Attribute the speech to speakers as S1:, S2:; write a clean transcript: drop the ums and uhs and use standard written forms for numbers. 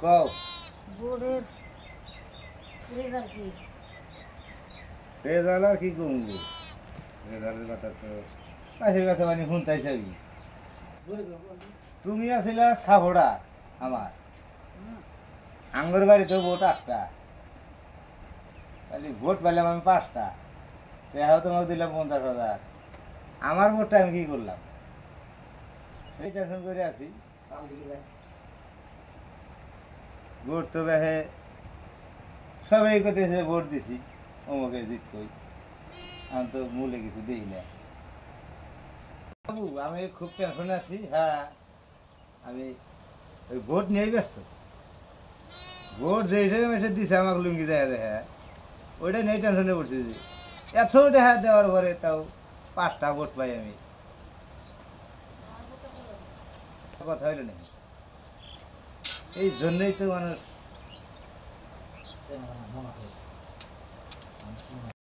S1: কও
S2: বোর্ডের রেজাল্ট কি?
S1: রেজাল্ট আর কি কমবো, রেজাল্টের কথা তো কাছের কাছে মানে শুনতাই চাবি। তুমি আসিলা সাহড়া আমার আঙ্গর বাড়িতেও ভোট 8টা, খালি ভোট পেলাম আমি 5টা, তেহাও তোমাকে দিলাম 50,000। আমার ভোটটা আমি কি করলাম? এই টেনশন করে আছি। ভোট তো দেখে সবাই করতেছে ভোট দিছি অমুকে জিত কই, আমি তো মূলে কিছু দিই না। বাবু আমি খুব টেনশনে আছি। হ্যাঁ আমি ওই ভোট নিয়েই ব্যস্ত। ভোট যে হিসেবে মেসে দিছে আমাকে লুঙ্গি যায় হ্যাঁ, ওইটা নিয়ে টেনশনে পড়ছি যে এত দেখা দেওয়ার পরে তাও 5টা ভোট পাই আমি। কথা হইল না, এই জন্যই তো মানুষ